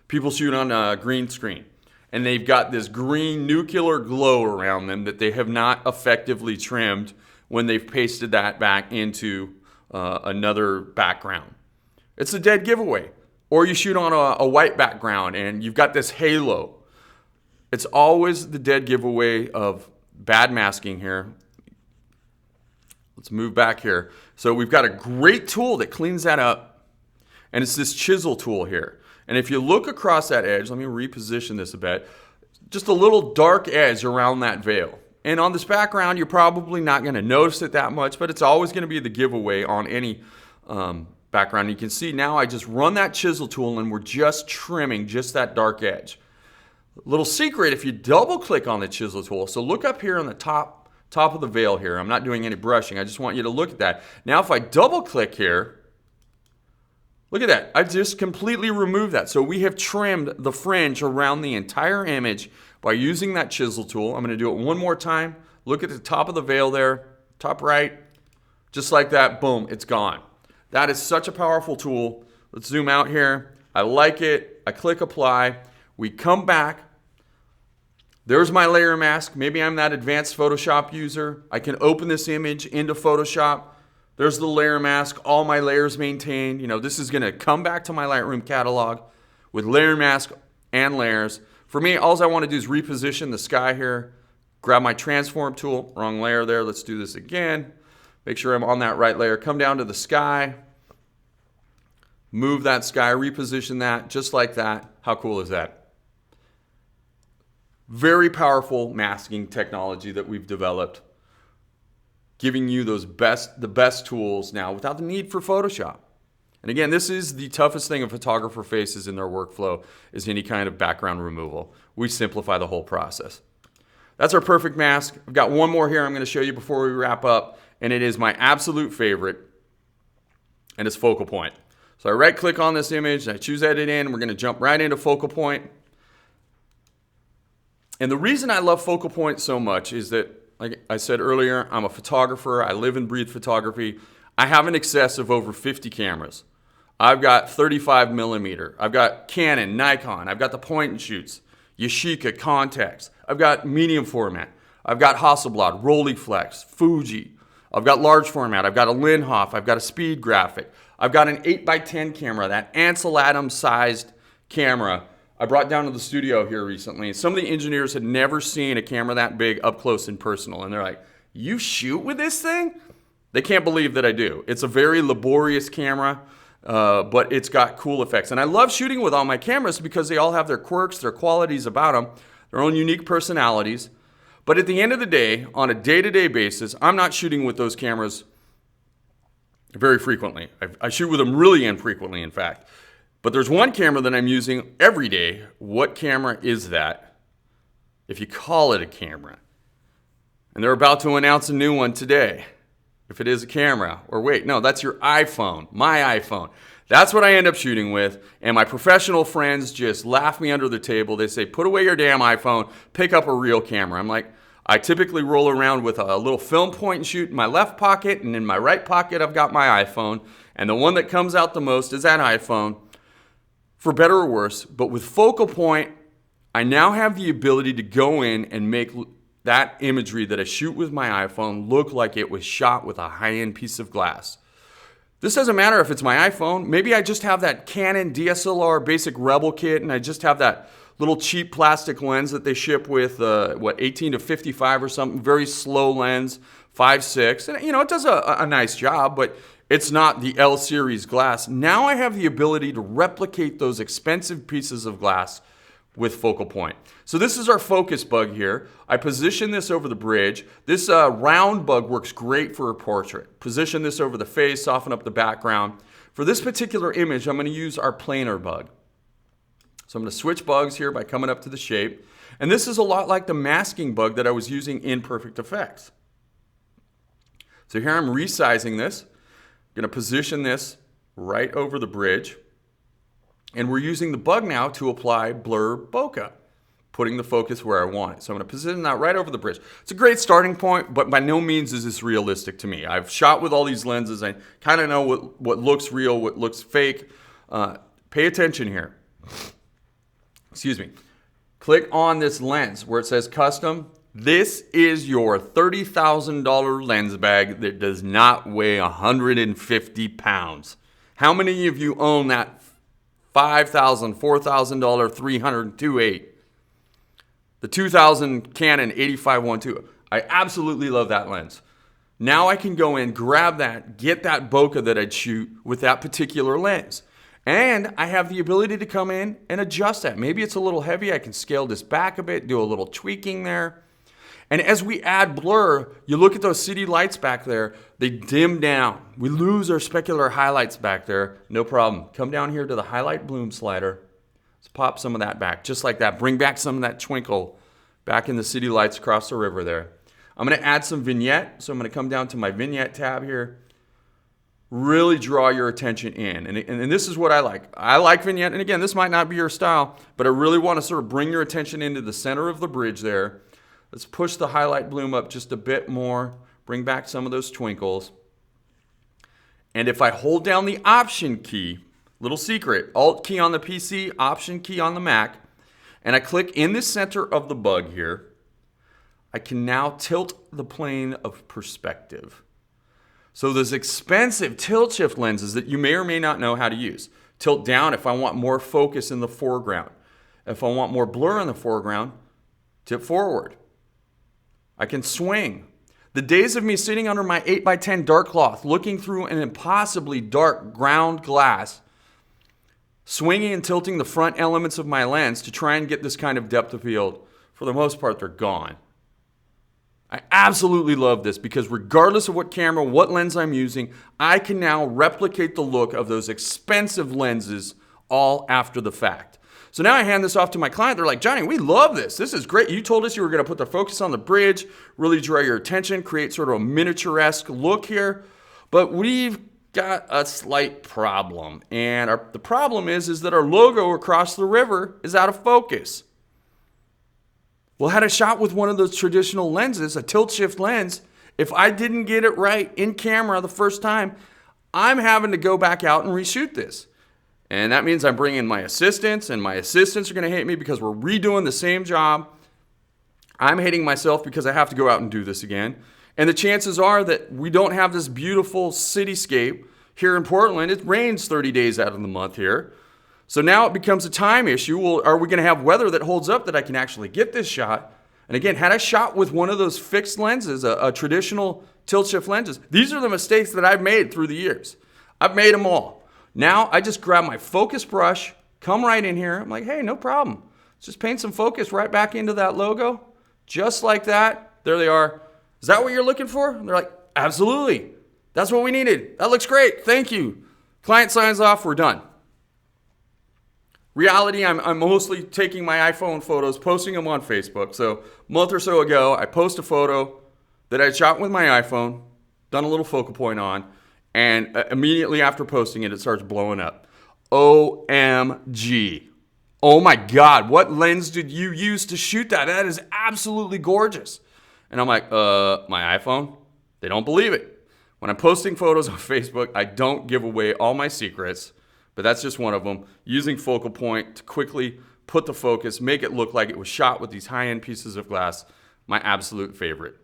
People shoot on a green screen, and they've got this green nuclear glow around them that they have not effectively trimmed when they've pasted that back into another background. It's a dead giveaway. Or you shoot on a white background, and you've got this halo. It's always the dead giveaway of bad masking here. Let's move back here. So we've got a great tool that cleans that up, and it's this chisel tool here. And if you look across that edge, let me reposition this a bit, just a little dark edge around that veil. And on this background, you're probably not going to notice it that much, but it's always going to be the giveaway on any background. You can see now I just run that chisel tool and we're just trimming just that dark edge. Little secret, if you double click on the chisel tool, so look up here on the top of the veil here. I'm not doing any brushing. I just want you to look at that. Now if I double click here, look at that. I've just completely removed that. So we have trimmed the fringe around the entire image by using that chisel tool. I'm going to do it one more time. Look at the top of the veil there, top right. Just like that, boom, it's gone. That is such a powerful tool. Let's zoom out here. I like it. I click apply. We come back. There's my layer mask. Maybe I'm that advanced Photoshop user. I can open this image into Photoshop. There's the layer mask, all my layers maintained. This is going to come back to my Lightroom catalog with layer mask and layers. For me, all I want to do is reposition the sky here, grab my transform tool, wrong layer there. Let's do this again. Make sure I'm on that right layer. Come down to the sky, move that sky, reposition that just like that. How cool is that? Very powerful masking technology that we've developed, giving you the best tools now without the need for Photoshop. And again, this is the toughest thing a photographer faces in their workflow, is any kind of background removal. We simplify the whole process. That's our perfect mask. I've got one more here I'm going to show you before we wrap up, and it is my absolute favorite, and it's focal point. So I right click on this image, and I choose edit in. We're going to jump right into focal point. And the reason I love focal point so much is that, like I said earlier, I'm a photographer. I live and breathe photography. I have an excess of over 50 cameras. I've got 35 millimeter. I've got Canon, Nikon. I've got the point and shoots, Yashica, Contax. I've got medium format. I've got Hasselblad, Rolleiflex, Fuji. I've got large format. I've got a Linhof. I've got a Speed Graphic. I've got an 8x10 camera, that Ansel Adams sized camera I brought down to the studio here recently. Some of the engineers had never seen a camera that big up close and personal. And they're like, you shoot with this thing? They can't believe that I do. It's a very laborious camera, but it's got cool effects. And I love shooting with all my cameras because they all have their quirks, their qualities about them, their own unique personalities. But at the end of the day, on a day-to-day basis, I'm not shooting with those cameras very frequently. I shoot with them really infrequently, in fact. But there's one camera that I'm using every day. What camera is that? If you call it a camera. And they're about to announce a new one today. If it is a camera. Or wait, no, that's your iPhone. My iPhone. That's what I end up shooting with. And my professional friends just laugh me under the table. They say, put away your damn iPhone. Pick up a real camera. I'm like, I typically roll around with a little film point and shoot in my left pocket. And in my right pocket, I've got my iPhone. And the one that comes out the most is that iPhone. For better or worse, but with focal point, I now have the ability to go in and make that imagery that I shoot with my iPhone look like it was shot with a high-end piece of glass. This doesn't matter if it's my iPhone. Maybe I just have that Canon DSLR basic Rebel kit and I just have that little cheap plastic lens that they ship with, 18 to 55 or something, very slow lens, 5.6. And, it does a nice job, but it's not the L series glass. Now I have the ability to replicate those expensive pieces of glass with focal point. So this is our focus bug here. I position this over the bridge. This round bug works great for a portrait. Position this over the face, soften up the background. For this particular image, I'm going to use our planar bug. So I'm going to switch bugs here by coming up to the shape. And this is a lot like the masking bug that I was using in Perfect Effects. So here I'm resizing this. I'm going to position this right over the bridge. And we're using the bug now to apply blur bokeh, putting the focus where I want it. So I'm going to position that right over the bridge. It's a great starting point, but by no means is this realistic to me. I've shot with all these lenses. I kind of know what looks real, what looks fake. Pay attention here. Excuse me. Click on this lens where it says custom. This is your $30,000 lens bag that does not weigh 150 pounds. How many of you own that $5,000, $4,000 300-2.8? The 2000 Canon 85-1.2. I absolutely love that lens. Now I can go in, grab that, get that bokeh that I'd shoot with that particular lens. And I have the ability to come in and adjust that. Maybe it's a little heavy. I can scale this back a bit, do a little tweaking there. And as we add blur, you look at those city lights back there, they dim down. We lose our specular highlights back there. No problem. Come down here to the highlight bloom slider. Let's pop some of that back, just like that. Bring back some of that twinkle back in the city lights across the river there. I'm going to add some vignette. So I'm going to come down to my vignette tab here. Really draw your attention in. And this is what I like. I like vignette. And again, this might not be your style, but I really want to sort of bring your attention into the center of the bridge there. Let's push the highlight bloom up just a bit more. Bring back some of those twinkles. And if I hold down the Option key, little secret, Alt key on the PC, Option key on the Mac, and I click in the center of the bug here, I can now tilt the plane of perspective. So those expensive tilt shift lenses that you may or may not know how to use. Tilt down if I want more focus in the foreground. If I want more blur in the foreground, tip forward. I can swing. The days of me sitting under my 8x10 dark cloth, looking through an impossibly dark ground glass, swinging and tilting the front elements of my lens to try and get this kind of depth of field, for the most part, they're gone. I absolutely love this because regardless of what camera, what lens I'm using, I can now replicate the look of those expensive lenses all after the fact. So now I hand this off to my client. They're like, Johnny, we love this. This is great. You told us you were going to put the focus on the bridge, really draw your attention, create sort of a miniaturesque look here. But we've got a slight problem. And the problem is that our logo across the river is out of focus. Well, had I shot with one of those traditional lenses, a tilt shift lens, if I didn't get it right in camera the first time, I'm having to go back out and reshoot this. And that means I'm bringing my assistants, and my assistants are going to hate me because we're redoing the same job. I'm hating myself because I have to go out and do this again. And the chances are that we don't have this beautiful cityscape here in Portland. It rains 30 days out of the month here. So now it becomes a time issue. Well, are we going to have weather that holds up that I can actually get this shot? And again, had I shot with one of those fixed lenses, a traditional tilt shift lenses, these are the mistakes that I've made through the years. I've made them all. Now I just grab my focus brush, come right in here. I'm like, hey, no problem. Let's just paint some focus right back into that logo. Just like that. There they are. Is that what you're looking for? And they're like, absolutely. That's what we needed. That looks great. Thank you. Client signs off. We're done. Reality, I'm mostly taking my iPhone photos, posting them on Facebook. So a month or so ago, I post a photo that I shot with my iPhone, done a little focal point on, and immediately after posting it, it starts blowing up. OMG. Oh my God, what lens did you use to shoot that? That is absolutely gorgeous. And I'm like, my iPhone? They don't believe it. When I'm posting photos on Facebook, I don't give away all my secrets, but that's just one of them. Using focal point to quickly put the focus, make it look like it was shot with these high-end pieces of glass, my absolute favorite.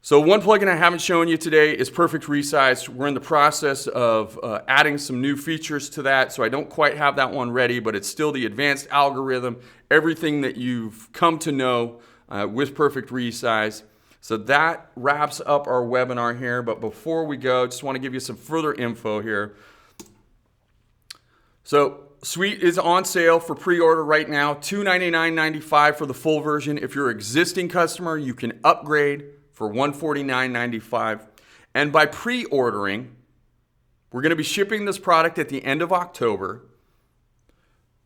So one plugin I haven't shown you today is Perfect Resize. We're in the process of adding some new features to that, so I don't quite have that one ready, but it's still the advanced algorithm, everything that you've come to know with Perfect Resize. So that wraps up our webinar here, but before we go, just want to give you some further info here. So Suite is on sale for pre-order right now, $299.95 for the full version. If you're an existing customer, you can upgrade for $149.95. And by pre-ordering, we're going to be shipping this product at the end of October.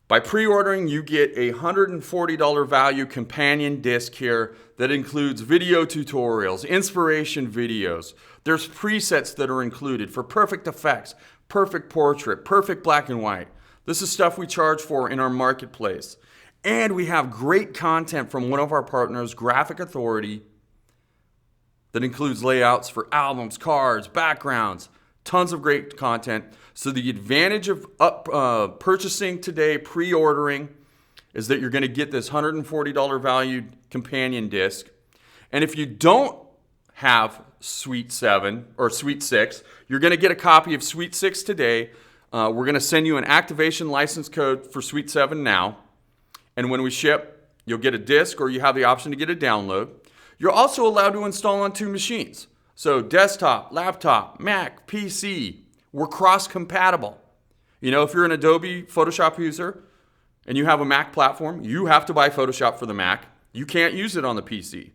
By pre-ordering, you get a $140 value companion disc here that includes video tutorials, inspiration videos. There's presets that are included for perfect effects, perfect portrait, perfect black and white. This is stuff we charge for in our marketplace. And we have great content from one of our partners, Graphic Authority, that includes layouts for albums, cards, backgrounds, tons of great content. So the advantage of purchasing today, pre-ordering, is that you're going to get this $140 valued companion disc. And if you don't have Suite 7 or Suite 6, you're going to get a copy of Suite 6 today. We're going to send you an activation license code for Suite 7 now. And when we ship, you'll get a disc or you have the option to get a download. You're also allowed to install on 2 machines. So desktop, laptop, Mac, PC, we're cross-compatible. You know, if you're an Adobe Photoshop user and you have a Mac platform, you have to buy Photoshop for the Mac. You can't use it on the PC.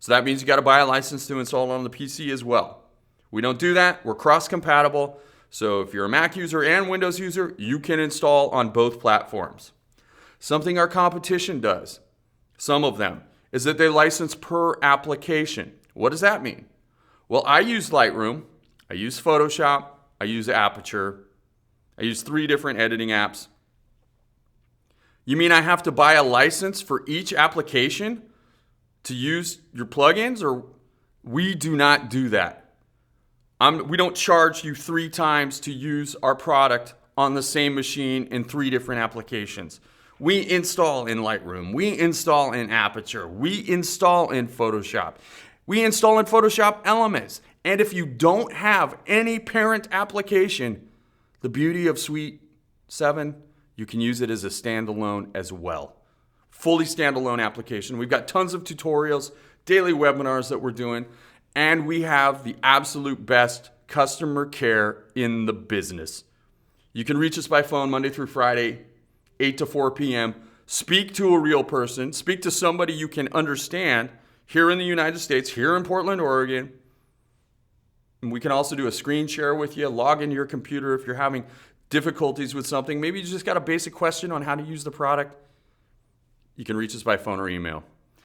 So that means you got to buy a license to install it on the PC as well. We don't do that. We're cross-compatible. So if you're a Mac user and Windows user, you can install on both platforms. Something our competition does, some of them, is that they license per application. What does that mean? Well, I use Lightroom, I use Photoshop, I use Aperture, I use 3 different editing apps. You mean I have to buy a license for each application to use your plugins? Or we do not do that. We don't charge you 3 times to use our product on the same machine in 3 different applications. We install in Lightroom. We install in Aperture. We install in Photoshop. We install in Photoshop Elements. And if you don't have any parent application, the beauty of Suite 7, you can use it as a standalone as well. Fully standalone application. We've got tons of tutorials, daily webinars that we're doing, and we have the absolute best customer care in the business. You can reach us by phone Monday through Friday, 8 to 4 p.m. Speak to a real person. Speak to somebody you can understand here in the United States, here in Portland, Oregon. And we can also do a screen share with you, log into your computer if you're having difficulties with something. Maybe you just got a basic question on how to use the product. You can reach us by phone or email.